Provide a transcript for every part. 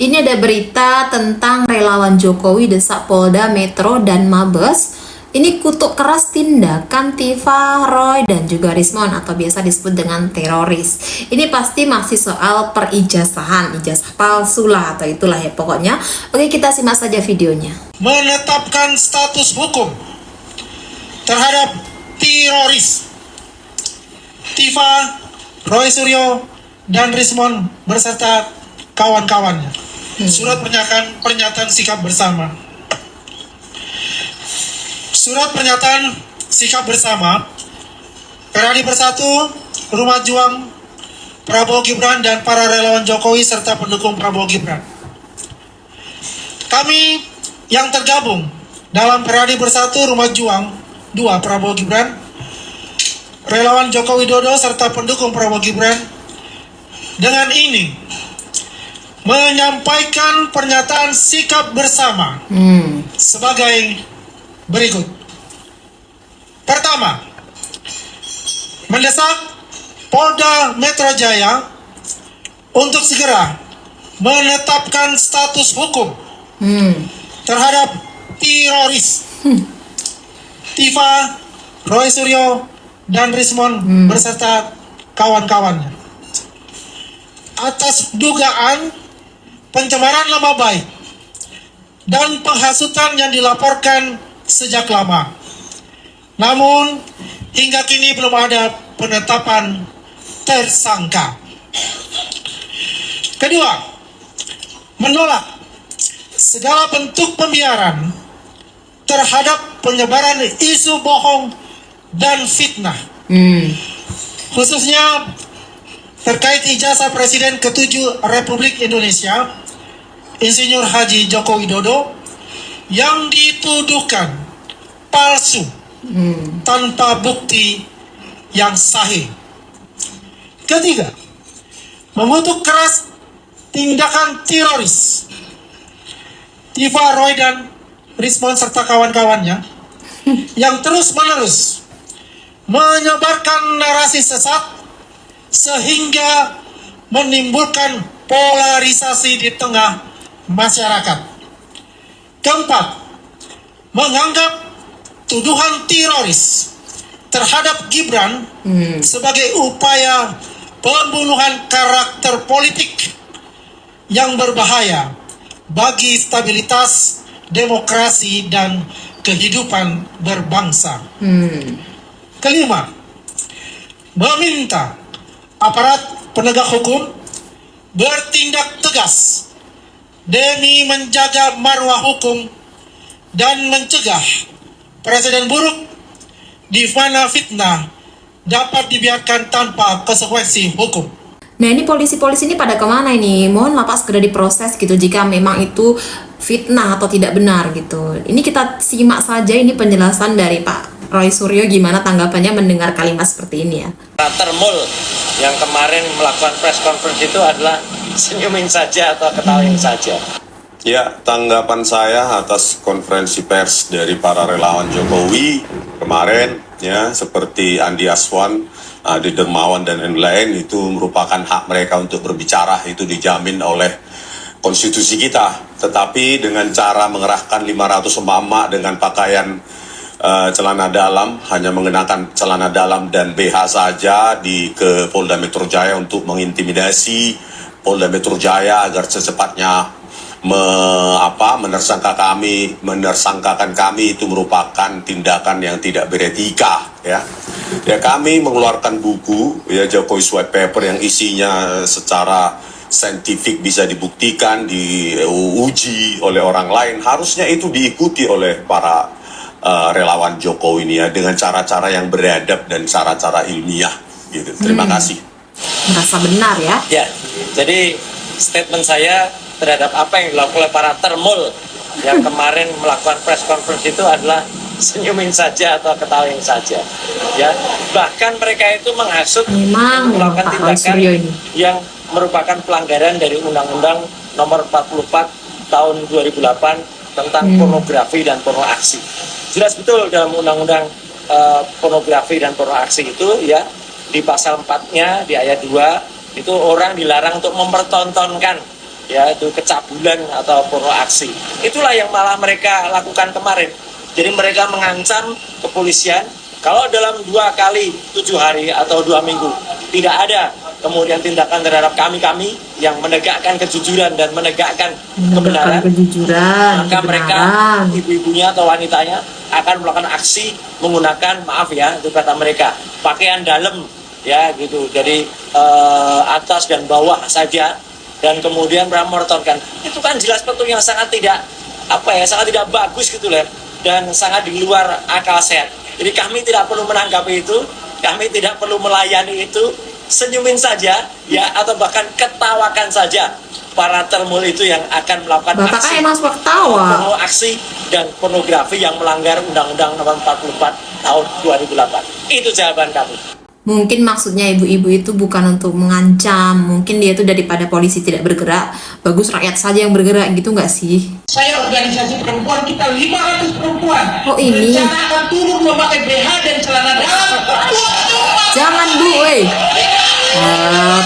Ini ada berita tentang relawan Jokowi desak Polda Metro dan Mabes. Ini kutuk keras tindakan Tifa, Roy, dan juga Rismon atau biasa disebut dengan teroris. Ini pasti masih soal perijazahan, ijazah palsu lah atau itulah ya pokoknya. Oke, kita simak saja videonya. Menetapkan status hukum terhadap teroris Tifa, Roy Suryo, dan Rismon berserta kawan-kawannya. Surat pernyataan sikap bersama. Surat pernyataan sikap bersama Peradi Bersatu, Rumah Juang, Prabowo Gibran, dan para relawan Jokowi serta pendukung Prabowo Gibran. Kami yang tergabung dalam Peradi Bersatu, Rumah Juang 2 Prabowo Gibran, relawan Joko Widodo serta pendukung Prabowo Gibran, dengan ini menyampaikan pernyataan sikap bersama sebagai berikut. Pertama, mendesak Polda Metro Jaya untuk segera menetapkan status hukum terhadap teroris Tifa, Roy Suryo, dan Rismon berserta kawan-kawannya atas dugaan pencemaran nama baik dan penghasutan yang dilaporkan sejak lama. Namun, hingga kini belum ada penetapan tersangka. Kedua, menolak segala bentuk pembiaran terhadap penyebaran isu bohong dan fitnah. Khususnya terkait ijazah Presiden ke-7 Republik Indonesia, Insinyur Haji Joko Widodo, yang dituduhkan palsu tanpa bukti yang sahih. Ketiga, mengutuk keras tindakan teroris Tifa, Roy, dan Rismon serta kawan-kawannya yang terus-menerus menyebarkan narasi sesat sehingga menimbulkan polarisasi di tengah masyarakat. Keempat, menganggap tuduhan teroris terhadap Gibran sebagai upaya pembunuhan karakter politik yang berbahaya bagi stabilitas demokrasi dan kehidupan berbangsa. Kelima, meminta aparat penegak hukum bertindak tegas demi menjaga marwah hukum dan mencegah presiden buruk di mana fitnah dapat dibiarkan tanpa konsekuensi hukum. Nah, ini polisi-polisi ini pada kemana ini? Mohon lapas segera diproses gitu jika memang itu fitnah atau tidak benar gitu. Ini kita simak saja ini penjelasan dari Pak Roy Suryo gimana tanggapannya mendengar kalimat seperti ini ya. Termul yang kemarin melakukan press conference itu adalah senyumin saja atau ketawain saja. Ya, tanggapan saya atas konferensi pers dari para relawan Jokowi kemarin, ya, seperti Andi Aswan, Adi Dermawan, dan lain-lain, itu merupakan hak mereka untuk berbicara, itu dijamin oleh konstitusi kita. Tetapi dengan cara mengerahkan 500 emak-emak dengan pakaian celana dalam, hanya mengenakan celana dalam dan BH saja ke Polda Metro Jaya untuk mengintimidasi Polda Metro Jaya agar secepatnya menersangkakan kami itu merupakan tindakan yang tidak beretika, ya. Ya, kami mengeluarkan buku, ya, Jokowi White Paper, yang isinya secara saintifik bisa dibuktikan, diuji oleh orang lain. Harusnya itu diikuti oleh para relawan Jokowi ini, ya, dengan cara-cara yang beradab dan cara-cara ilmiah gitu. Terima kasih. Merasa benar ya? Ya, jadi statement saya terhadap apa yang dilakukan oleh para termul yang kemarin melakukan press conference itu adalah senyumin saja atau ketawain saja. Ya, bahkan mereka itu menghasut melakukan tindakan yang merupakan pelanggaran dari Undang-Undang Nomor 44 Tahun 2008 tentang pornografi dan porno aksi. Jelas betul dalam Undang-Undang pornografi dan porno aksi itu, ya, di pasal 4-nya di ayat 2 itu orang dilarang untuk mempertontonkan ya itu kecabulan atau proaksi. Itulah yang malah mereka lakukan kemarin. Jadi mereka mengancam kepolisian kalau dalam 2 kali 7 hari atau 2 minggu tidak ada kemudian tindakan terhadap kami yang menegakkan kejujuran dan menegakkan kebenaran, maka mereka ibu-ibunya atau wanitanya akan melakukan aksi menggunakan, maaf ya itu kata mereka, pakaian dalam ya gitu, jadi atas dan bawah saja, dan kemudian memotorkan. Itu kan jelas betul yang sangat tidak sangat tidak bagus gitu loh, dan sangat di luar akal sehat. Jadi kami tidak perlu menanggapi itu, kami tidak perlu melayani itu, senyumin saja ya, atau bahkan ketawakan saja para termul itu yang akan melakukan aksi dan pornografi yang melanggar Undang-Undang Nomor 44 tahun 2008. Itu jawaban kami. Mungkin maksudnya ibu-ibu itu bukan untuk mengancam, mungkin dia itu daripada polisi tidak bergerak, bagus rakyat saja yang bergerak gitu nggak sih? Saya organisasi perempuan, kita 500 perempuan. Oh ini? Rencana akan turun memakai BH dan celana dalam. Jangan bu,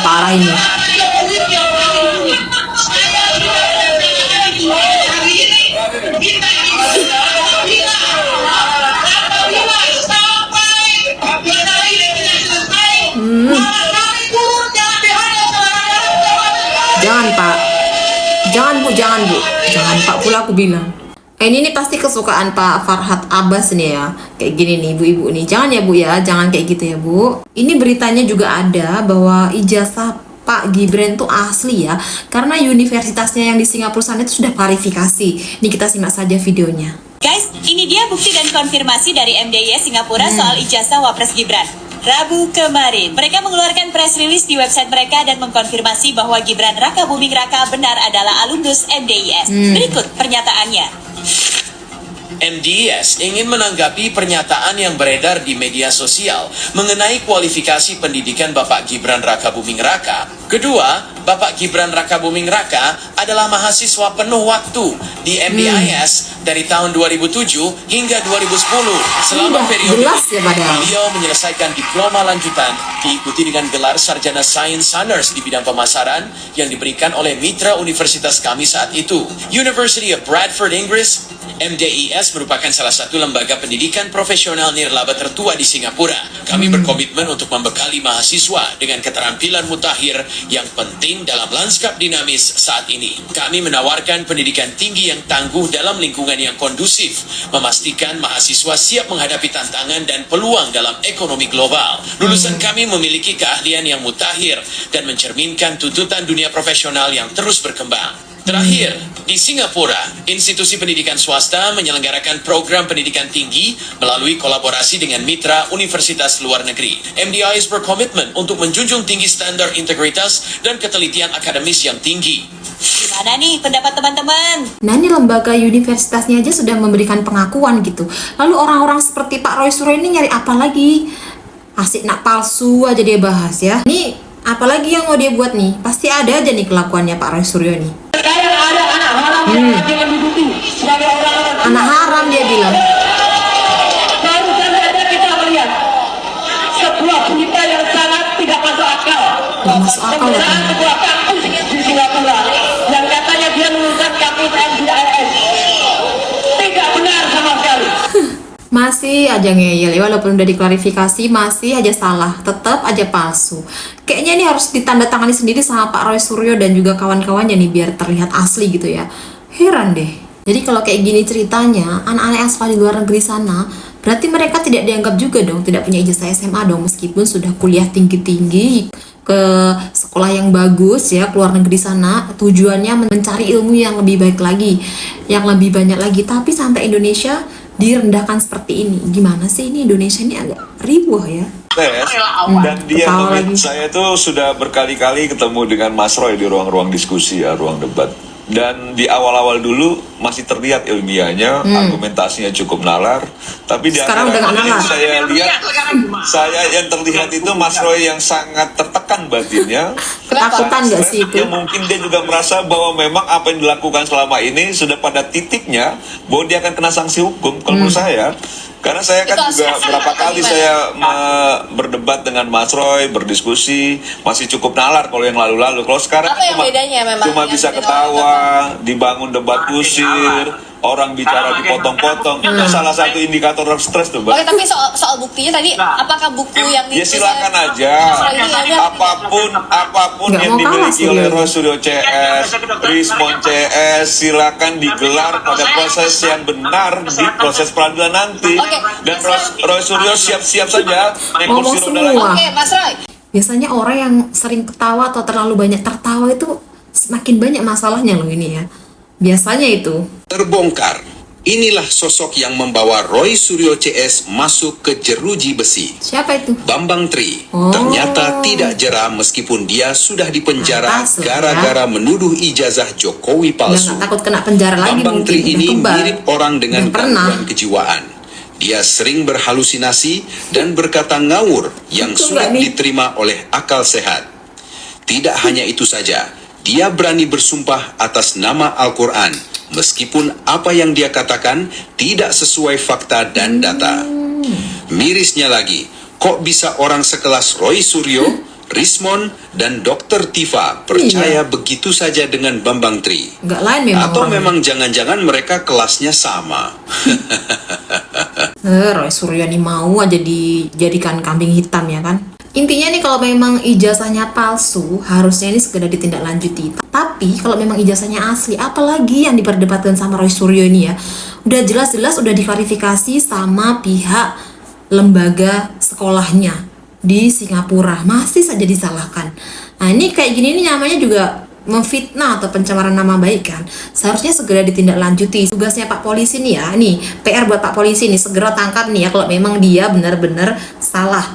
parah ini. Jangan pak pula aku bilang. Ini pasti kesukaan Pak Farhad Abbas nih ya, kayak gini nih ibu-ibu nih. Jangan ya bu ya, jangan kayak gitu ya bu. Ini beritanya juga ada bahwa ijazah Pak Gibran tuh asli ya, karena universitasnya yang di Singapura sana itu sudah klarifikasi. Nih kita simak saja videonya. Guys, ini dia bukti dan konfirmasi dari MDIS Singapura soal ijazah Wapres Gibran. Rabu kemarin, mereka mengeluarkan press release di website mereka dan mengkonfirmasi bahwa Gibran Raka Buming Raka benar adalah alumnus MDIS. Berikut pernyataannya. MDIS ingin menanggapi pernyataan yang beredar di media sosial mengenai kualifikasi pendidikan Bapak Gibran Raka Buming Raka. Kedua, Bapak Gibran Raka Buming Raka adalah mahasiswa penuh waktu di MDIS dari tahun 2007 hingga 2010. Selama periode beliau menyelesaikan diploma lanjutan diikuti dengan gelar sarjana Science Honors di bidang pemasaran yang diberikan oleh mitra universitas kami saat itu, University of Bradford, Inggris. MDIS merupakan salah satu lembaga pendidikan profesional nirlaba tertua di Singapura. Kami berkomitmen untuk membekali mahasiswa dengan keterampilan mutakhir yang penting dalam lanskap dinamis saat ini. Kami menawarkan pendidikan tinggi yang tangguh dalam lingkungan yang kondusif, memastikan mahasiswa siap menghadapi tantangan dan peluang dalam ekonomi global. Lulusan kami memiliki keahlian yang mutakhir dan mencerminkan tuntutan dunia profesional yang terus berkembang. Terakhir, di Singapura, institusi pendidikan swasta menyelenggarakan program pendidikan tinggi melalui kolaborasi dengan mitra universitas luar negeri. MDIS berkomitmen untuk menjunjung tinggi standar integritas dan ketelitian akademis yang tinggi. Gimana nih pendapat teman-teman? Nah ini lembaga universitasnya aja sudah memberikan pengakuan gitu. Lalu orang-orang seperti Pak Roy Suryo ini nyari apa lagi? Asik nak palsu aja dia bahas ya. Nih apalagi yang mau dia buat nih? Pasti ada aja nih kelakuannya Pak Roy Suryo nih. Sekarang ada anak haram yang jangan diduduki sebagai orang-orang. Anak haram dia bilang. Baru saja kita melihat sebuah berita yang sangat tidak masuk akal. Nggak masuk akal ya teman. Sebuah kampus di Singapura yang katanya dia lulusan kampus MDIS. Tidak benar sama sekali. Masih aja ngeyel ya, walaupun udah diklarifikasi masih aja salah, tetap aja palsu. Kayaknya ini harus ditandatangani sendiri sama Pak Roy Suryo dan juga kawan-kawannya nih biar terlihat asli gitu ya. Heran deh. Jadi kalau kayak gini ceritanya, anak-anak yang sekolah di luar negeri sana, berarti mereka tidak dianggap juga dong, tidak punya ijazah SMA dong, meskipun sudah kuliah tinggi-tinggi ke sekolah yang bagus ya, ke luar negeri sana, tujuannya mencari ilmu yang lebih baik lagi, yang lebih banyak lagi, tapi sampai Indonesia direndahkan seperti ini. Gimana sih ini Indonesia ini agak ribuh ya. Dan dia saya tuh sudah berkali-kali ketemu dengan Mas Roy di ruang-ruang diskusi ya, ruang debat. Dan di awal-awal dulu masih terlihat ilmiahnya, argumentasinya cukup nalar. Tapi di sekarang udah nggak nalar. Saya yang terlihat itu Mas Roy yang sangat tertekan batinnya. Ketakutan nggak sih itu? Ya, mungkin dia juga merasa bahwa memang apa yang dilakukan selama ini sudah pada titiknya bahwa dia akan kena sanksi hukum. Kalau menurut saya, Karena saya kan Itu juga aspek berapa apa kali gimana? saya berdebat dengan Mas Roy, berdiskusi, masih cukup nalar kalau yang lalu-lalu. Kalau sekarang Apa yang bedanya memang cuma yang bisa bikin ketawa, dibangun debat kusir, orang bicara dipotong-potong. Itu salah satu indikator stres tuh, Mbak. Oke, tapi soal buktinya tadi, apakah buku yang Ya silakan aja. Apapun Nggak yang mau kalah dimiliki oleh Suryo. Roy Suryo CS, Rismon CS, silakan digelar pada proses yang benar di proses peradilan nanti. Oke. Dan Roy Suryo siap-siap saja naik Ngomong kursi roda semua. lagi. Oke, Mas Roy. Biasanya orang yang sering ketawa atau terlalu banyak tertawa itu semakin banyak masalahnya loh ini ya. Biasanya itu. Terbongkar. Inilah sosok yang membawa Roy Suryo CS masuk ke jeruji besi. Siapa itu? Bambang Tri Oh. ternyata tidak jera meskipun dia sudah dipenjara Pantas, ya. gara-gara menuduh ijazah Jokowi Udah palsu. nggak takut kena penjara lagi Bambang mungkin. Tri ini Udah kebal. mirip orang dengan Udah pernah. gangguan kejiwaan. Dia sering berhalusinasi dan berkata ngawur yang Itu sulit nggak nih? diterima oleh akal sehat. Tidak hanya itu saja, dia berani bersumpah atas nama Al-Quran meskipun apa yang dia katakan tidak sesuai fakta dan data. Mirisnya lagi, kok bisa orang sekelas Roy Suryo, Rismon, dan Dr. Tifa percaya begitu saja dengan Bambang Tri? Nggak lain memang Atau orangnya. memang jangan-jangan mereka kelasnya sama? Roy Suryo nih mau aja dijadikan kambing hitam ya kan. Intinya nih kalau memang ijazahnya palsu, harusnya ini segera ditindaklanjuti. Tapi kalau memang ijazahnya asli, apalagi yang diperdebatkan sama Roy Suryo ini ya. Udah jelas-jelas udah diklarifikasi sama pihak lembaga sekolahnya di Singapura, masih saja disalahkan. Nah ini kayak gini nih namanya juga memfitnah atau pencemaran nama baik kan. Seharusnya segera ditindaklanjuti. Tugasnya Pak Polisi nih ya, nih PR buat Pak Polisi nih, segera tangkap nih ya kalau memang dia benar-benar salah.